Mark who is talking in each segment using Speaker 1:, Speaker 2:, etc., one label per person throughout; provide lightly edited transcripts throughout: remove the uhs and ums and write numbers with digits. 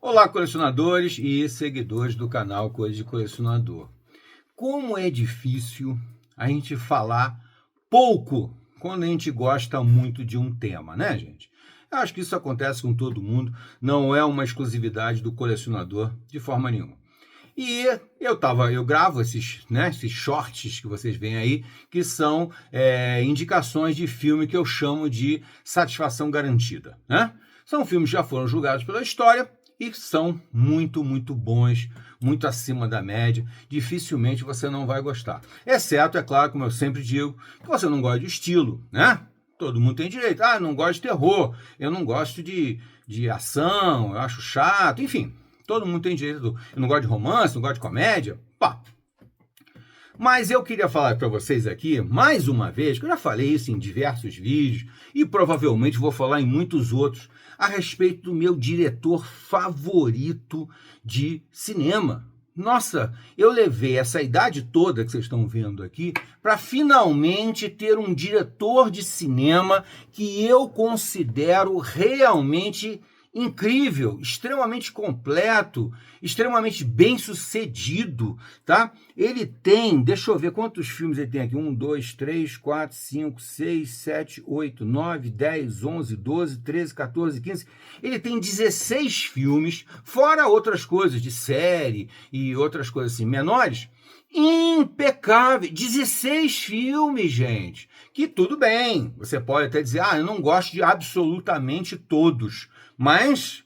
Speaker 1: Olá, colecionadores e seguidores do canal Coisa de Colecionador. Como é difícil a gente falar pouco quando a gente gosta muito de um tema, né, gente? Eu acho que isso acontece com todo mundo, não é uma exclusividade do colecionador de forma nenhuma. E eu gravo esses shorts que vocês veem aí, que são indicações de filme que eu chamo de satisfação garantida, né? São filmes que já foram julgados pela história e são muito, muito bons, muito acima da média. Dificilmente você não vai gostar. Exceto, é claro, como eu sempre digo, que você não gosta de estilo, né? Todo mundo tem direito. Ah, eu não gosto de terror, eu não gosto de ação, eu acho chato, enfim. Todo mundo tem direito. Eu não gosto de romance, não gosto de comédia. Pá. Mas eu queria falar para vocês aqui, mais uma vez, que eu já falei isso em diversos vídeos e provavelmente vou falar em muitos outros, a respeito do meu diretor favorito de cinema. Nossa, eu levei essa idade toda que vocês estão vendo aqui para finalmente ter um diretor de cinema que eu considero realmente incrível, extremamente completo, extremamente bem sucedido, tá? Ele tem, deixa eu ver quantos filmes ele tem aqui, 1, 2, 3, 4, 5, 6, 7, 8, 9, 10, 11, 12, 13, 14, 15, ele tem 16 filmes, fora outras coisas de série e outras coisas assim, menores, impecável, 16 filmes, gente, que tudo bem, você pode até dizer, eu não gosto de absolutamente todos, mas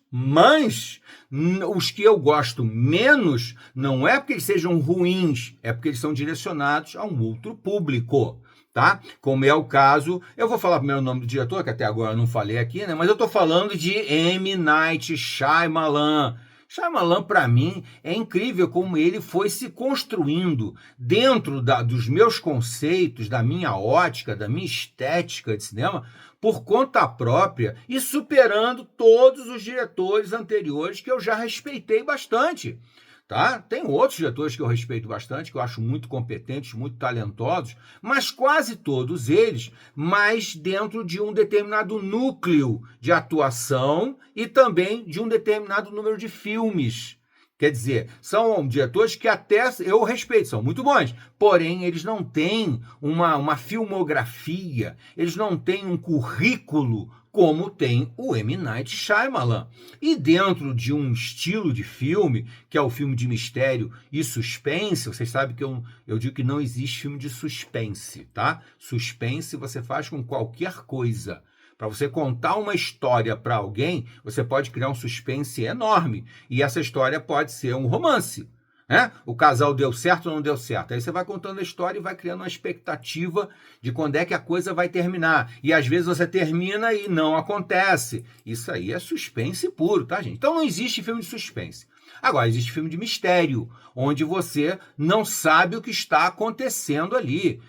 Speaker 1: os que eu gosto menos não é porque eles sejam ruins, é porque eles são direcionados a um outro público, tá? Como é o caso, eu vou falar primeiro o nome do diretor, que até agora eu não falei aqui, né? Mas eu tô falando de M. Night Shyamalan. Shyamalan, para mim, é incrível como ele foi se construindo dentro dos meus conceitos, da minha ótica, da minha estética de cinema, por conta própria e superando todos os diretores anteriores que eu já respeitei bastante. Tá? Tem outros diretores que eu respeito bastante, que eu acho muito competentes, muito talentosos, mas quase todos eles mais dentro de um determinado núcleo de atuação e também de um determinado número de filmes. Quer dizer, são diretores que até eu respeito, são muito bons, porém eles não têm uma filmografia, eles não têm um currículo como tem o M. Night Shyamalan. E dentro de um estilo de filme, que é o filme de mistério e suspense, vocês sabem que eu digo que não existe filme de suspense, tá? Suspense você faz com qualquer coisa. Para você contar uma história para alguém, você pode criar um suspense enorme. E essa história pode ser um romance. Né? O casal deu certo ou não deu certo? Aí você vai contando a história e vai criando uma expectativa de quando é que a coisa vai terminar. E às vezes você termina e não acontece. Isso aí é suspense puro, tá, gente? Então não existe filme de suspense. Agora, existe filme de mistério, onde você não sabe o que está acontecendo ali.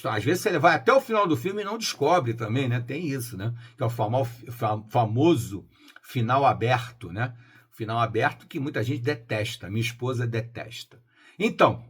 Speaker 1: Às vezes você vai até o final do filme e não descobre também, né? Tem isso, né? Que é o famoso final aberto, né? Final aberto que muita gente detesta, minha esposa detesta. Então,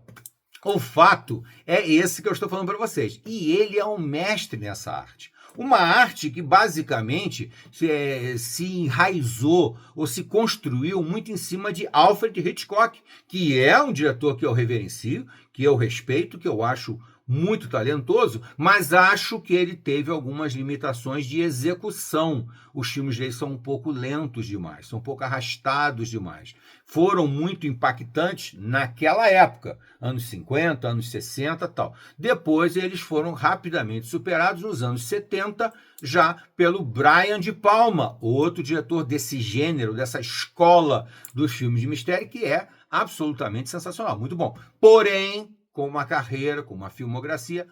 Speaker 1: o fato é esse que eu estou falando para vocês. E ele é um mestre nessa arte. Uma arte que basicamente se enraizou ou se construiu muito em cima de Alfred Hitchcock, que é um diretor que eu reverencio, que eu respeito, que eu acho muito talentoso, mas acho que ele teve algumas limitações de execução. Os filmes dele são um pouco lentos demais, são um pouco arrastados demais. Foram muito impactantes naquela época, anos 50, anos 60 e tal. Depois eles foram rapidamente superados nos anos 70, já pelo Brian De Palma, outro diretor desse gênero, dessa escola dos filmes de mistério, que é absolutamente sensacional, muito bom. Porém, com uma carreira, com uma filmografia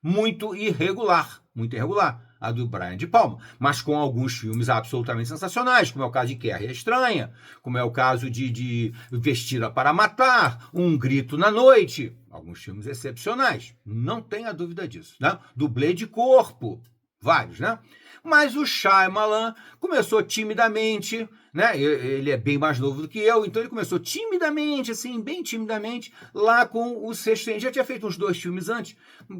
Speaker 1: muito irregular, a do Brian De Palma, mas com alguns filmes absolutamente sensacionais, como é o caso de Carrie a Estranha, como é o caso de Vestida para Matar, Um Grito na Noite, alguns filmes excepcionais, não tenha dúvida disso, né? Dublê de Corpo, vários, né? Mas o Shyamalan começou timidamente, né? Ele é bem mais novo do que eu, então ele começou timidamente, assim, bem timidamente, lá com o Sexto Sentido. Já tinha feito uns 2 filmes antes,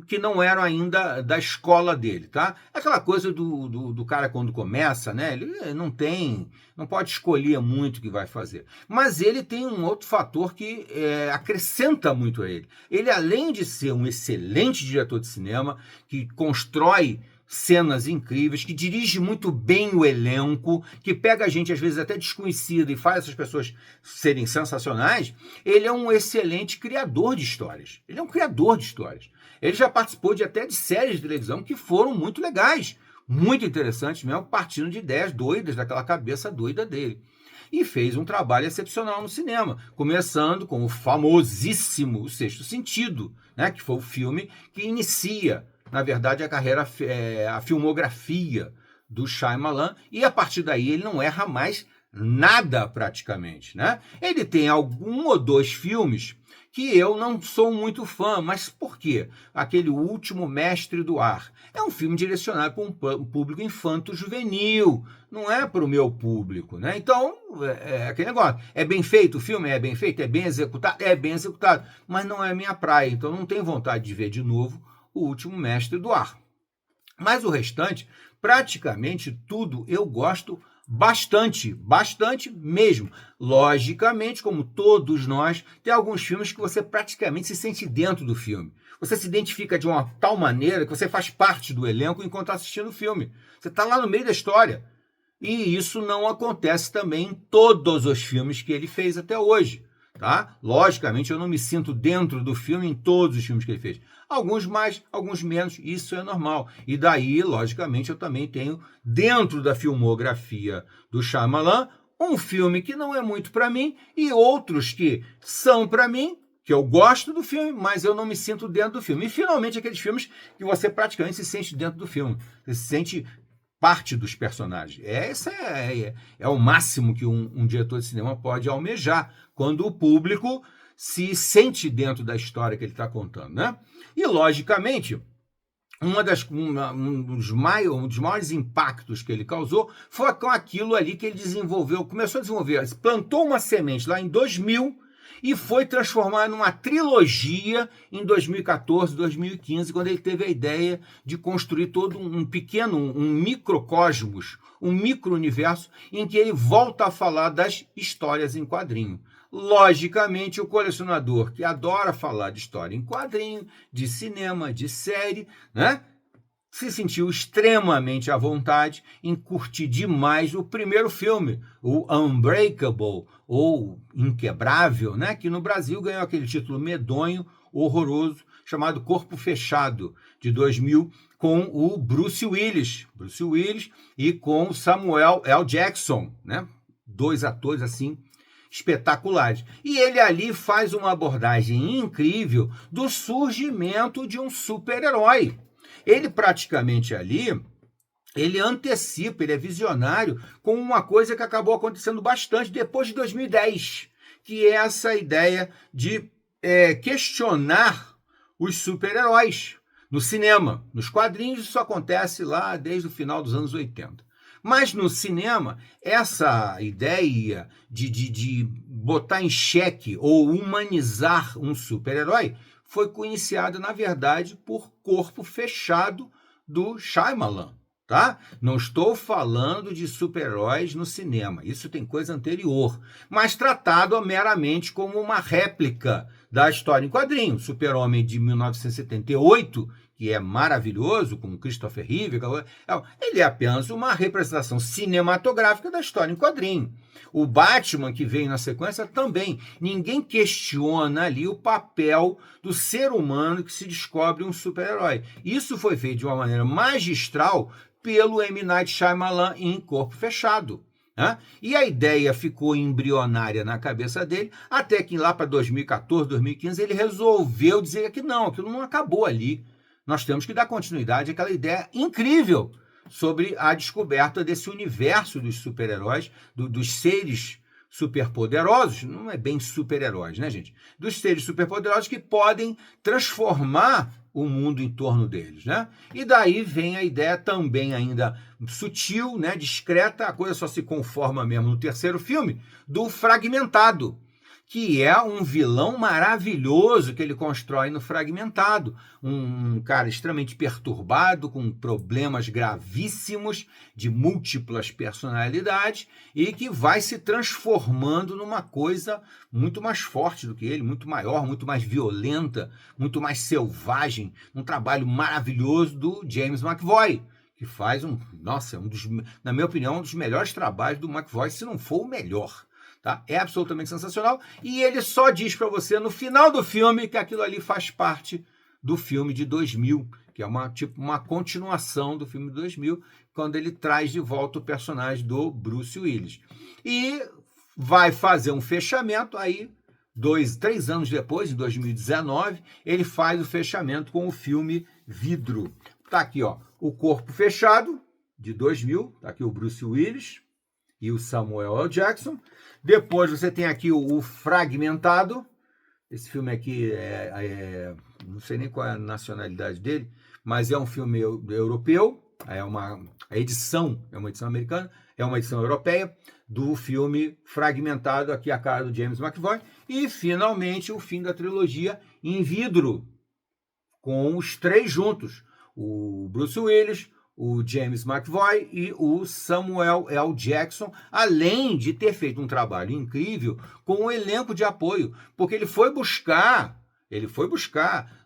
Speaker 1: que não eram ainda da escola dele, tá? Aquela coisa do cara quando começa, né? Ele não pode escolher muito o que vai fazer. Mas ele tem um outro fator que acrescenta muito a ele. Ele, além de ser um excelente diretor de cinema, que constrói cenas incríveis, que dirige muito bem o elenco, que pega a gente às vezes até desconhecida e faz essas pessoas serem sensacionais, ele é um excelente criador de histórias. Ele é um criador de histórias. Ele já participou até de séries de televisão que foram muito legais, muito interessantes mesmo, partindo de ideias doidas daquela cabeça doida dele. E fez um trabalho excepcional no cinema, começando com o famosíssimo O Sexto Sentido, né, que foi o filme que inicia, na verdade, a carreira, a filmografia do Shyamalan, e a partir daí ele não erra mais nada praticamente, né? Ele tem algum ou 2 filmes que eu não sou muito fã, mas por quê? Aquele Último Mestre do Ar é um filme direcionado para um público infanto-juvenil, não é para o meu público, né? Então, é aquele negócio. É bem feito o filme? É bem feito? É bem executado? É bem executado, mas não é minha praia, então não tenho vontade de ver de novo O Último Mestre do Ar. Mas o restante, praticamente tudo, eu gosto bastante, bastante mesmo. Logicamente, como todos nós, tem alguns filmes que você praticamente se sente dentro do filme. Você se identifica de uma tal maneira que você faz parte do elenco enquanto está assistindo o filme. Você está lá no meio da história. E isso não acontece também em todos os filmes que ele fez até hoje. Tá? Logicamente, eu não me sinto dentro do filme em todos os filmes que ele fez. Alguns mais, alguns menos, isso é normal. E daí, logicamente, eu também tenho, dentro da filmografia do Shyamalan, um filme que não é muito para mim e outros que são para mim, que eu gosto do filme, mas eu não me sinto dentro do filme. E, finalmente, aqueles filmes que você praticamente se sente dentro do filme. Você se sente parte dos personagens. Esse é o máximo que um diretor de cinema pode almejar, quando o público se sente dentro da história que ele está contando, né? E, logicamente, um dos maiores impactos que ele causou foi com aquilo ali que ele desenvolveu, começou a desenvolver, plantou uma semente lá em 2000 e foi transformar numa trilogia em 2014, 2015, quando ele teve a ideia de construir todo um microcosmos, um micro-universo, em que ele volta a falar das histórias em quadrinho. Logicamente, o colecionador que adora falar de história em quadrinho, de cinema, de série, né, se sentiu extremamente à vontade em curtir demais o primeiro filme, o Unbreakable, ou Inquebrável, né, que no Brasil ganhou aquele título medonho, horroroso, chamado Corpo Fechado, de 2000, com o Bruce Willis e com o Samuel L. Jackson, né, 2 atores assim espetaculares. E ele ali faz uma abordagem incrível do surgimento de um super-herói. Ele praticamente ali, ele antecipa, ele é visionário com uma coisa que acabou acontecendo bastante depois de 2010, que é essa ideia de questionar os super-heróis no cinema. Nos quadrinhos isso acontece lá desde o final dos anos 80. Mas no cinema, essa ideia de botar em xeque ou humanizar um super-herói foi conhecida, na verdade, por Corpo Fechado do Shyamalan. Tá? Não estou falando de super-heróis no cinema, isso tem coisa anterior, mas tratado meramente como uma réplica da história em quadrinho. Super-Homem de 1978, que é maravilhoso, com Christopher Reeve, ele é apenas uma representação cinematográfica da história em quadrinho. O Batman, que veio na sequência, também. Ninguém questiona ali o papel do ser humano que se descobre um super-herói. Isso foi feito de uma maneira magistral pelo M. Night Shyamalan em Corpo Fechado. Né? E a ideia ficou embrionária na cabeça dele, até que lá para 2014, 2015, ele resolveu dizer que não, aquilo não acabou ali. Nós temos que dar continuidade àquela ideia incrível sobre a descoberta desse universo dos super-heróis, dos seres superpoderosos, não é bem super-heróis, né, gente? Dos seres superpoderosos que podem transformar o mundo em torno deles, né? E daí vem a ideia também ainda sutil, né, discreta, a coisa só se conforma mesmo no terceiro filme, do Fragmentado, que é um vilão maravilhoso que ele constrói no Fragmentado. Um cara extremamente perturbado, com problemas gravíssimos de múltiplas personalidades e que vai se transformando numa coisa muito mais forte do que ele, muito maior, muito mais violenta, muito mais selvagem. Um trabalho maravilhoso do James McAvoy, que faz na minha opinião, um dos melhores trabalhos do McAvoy, se não for o melhor. Tá? É absolutamente sensacional. E ele só diz para você no final do filme que aquilo ali faz parte do filme de 2000, que é uma continuação do filme de 2000, quando ele traz de volta o personagem do Bruce Willis. E vai fazer um fechamento aí, 3 anos depois, em 2019, ele faz o fechamento com o filme Vidro. Tá aqui, ó, O Corpo Fechado, de 2000, tá aqui o Bruce Willis e o Samuel L. Jackson. Depois você tem aqui o Fragmentado. Esse filme aqui não sei nem qual é a nacionalidade dele, mas é um filme europeu. É uma edição americana, é uma edição europeia do filme Fragmentado, aqui a cara do James McAvoy. E finalmente o fim da trilogia em Vidro, com os 3 juntos: o Bruce Willis, o James McAvoy e o Samuel L. Jackson, além de ter feito um trabalho incrível com o elenco de apoio, porque ele foi buscar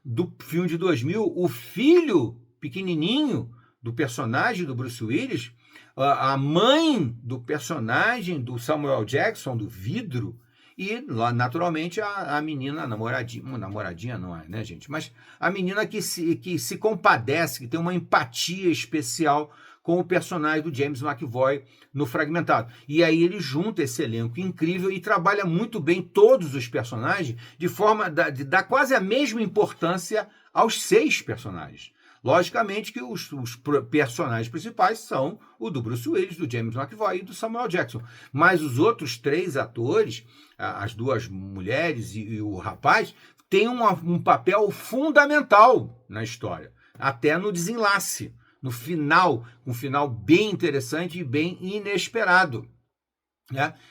Speaker 1: do filme de 2000 o filho pequenininho do personagem do Bruce Willis, a mãe do personagem do Samuel Jackson, do Vidro, e, naturalmente, a menina, a namoradinha não é, né, gente? Mas a menina que se compadece, que tem uma empatia especial com o personagem do James McAvoy no Fragmentado. E aí ele junta esse elenco incrível e trabalha muito bem todos os personagens de forma de dar quase a mesma importância aos 6 personagens. Logicamente que os personagens principais são o do Bruce Willis, do James McAvoy e do Samuel Jackson. Mas os outros 3 atores, as 2 mulheres e o rapaz, têm um papel fundamental na história, até no desenlace, no final, um final bem interessante e bem inesperado.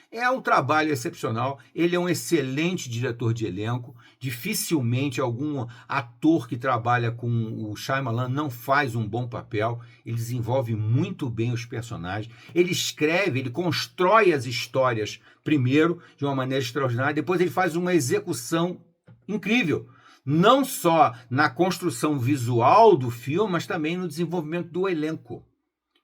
Speaker 1: É um trabalho excepcional, ele é um excelente diretor de elenco, dificilmente algum ator que trabalha com o Shyamalan não faz um bom papel, ele desenvolve muito bem os personagens, ele escreve, ele constrói as histórias primeiro de uma maneira extraordinária, depois ele faz uma execução incrível, não só na construção visual do filme, mas também no desenvolvimento do elenco,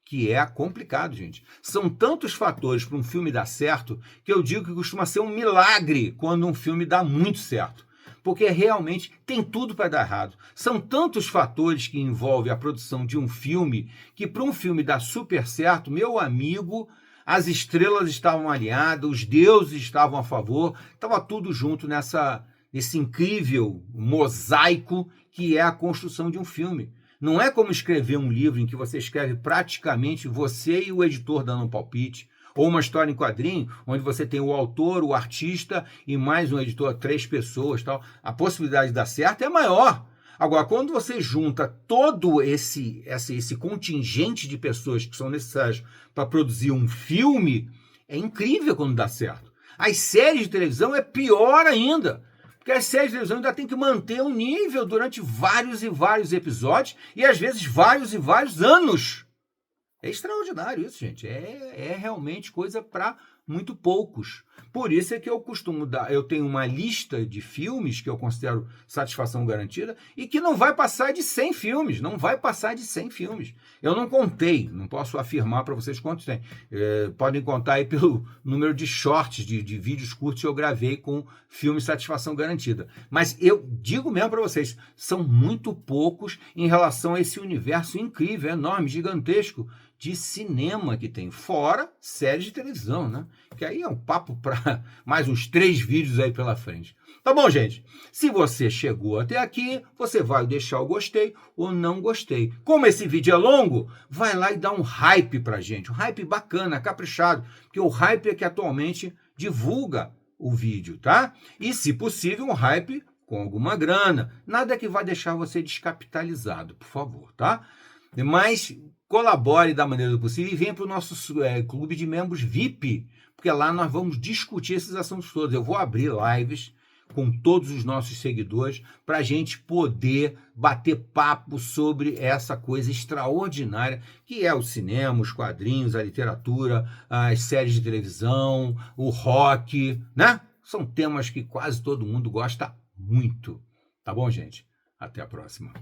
Speaker 1: que é complicado, gente. São tantos fatores para um filme dar certo que eu digo que costuma ser um milagre quando um filme dá muito certo. Porque realmente tem tudo para dar errado. São tantos fatores que envolvem a produção de um filme que para um filme dar super certo, meu amigo, as estrelas estavam alinhadas, os deuses estavam a favor, estava tudo junto nesse incrível mosaico que é a construção de um filme. Não é como escrever um livro em que você escreve praticamente você e o editor dando um palpite, ou uma história em quadrinho, onde você tem o autor, o artista e mais um editor, 3 pessoas, tal. A possibilidade de dar certo é maior. Agora, quando você junta todo esse contingente de pessoas que são necessárias para produzir um filme, é incrível quando dá certo. As séries de televisão é pior ainda. Porque as séries de televisão ainda tem que manter um nível durante vários e vários episódios e às vezes vários e vários anos. É extraordinário isso, gente. É realmente coisa para muito poucos. Por isso é que eu tenho uma lista de filmes que eu considero satisfação garantida e que não vai passar de 100 filmes, não vai passar de 100 filmes. Eu não contei, não posso afirmar para vocês quantos tem. Podem contar aí pelo número de shorts, de vídeos curtos que eu gravei com filmes satisfação garantida. Mas eu digo mesmo para vocês, são muito poucos em relação a esse universo incrível, enorme, gigantesco de cinema que tem, fora séries de televisão, né? Que aí é um papo para mais uns 3 vídeos aí pela frente. Tá bom, gente? Se você chegou até aqui, você vai deixar o gostei ou não gostei. Como esse vídeo é longo, vai lá e dá um hype pra gente. Um hype bacana, caprichado. Porque o hype é que atualmente divulga o vídeo, tá? E, se possível, um hype com alguma grana. Nada que vai deixar você descapitalizado, por favor, tá? Mas colabore da maneira possível e venha para o nosso clube de membros VIP, porque lá nós vamos discutir esses assuntos todos. Eu vou abrir lives com todos os nossos seguidores para a gente poder bater papo sobre essa coisa extraordinária que é o cinema, os quadrinhos, a literatura, as séries de televisão, o rock, né? São temas que quase todo mundo gosta muito. Tá bom, gente? Até a próxima.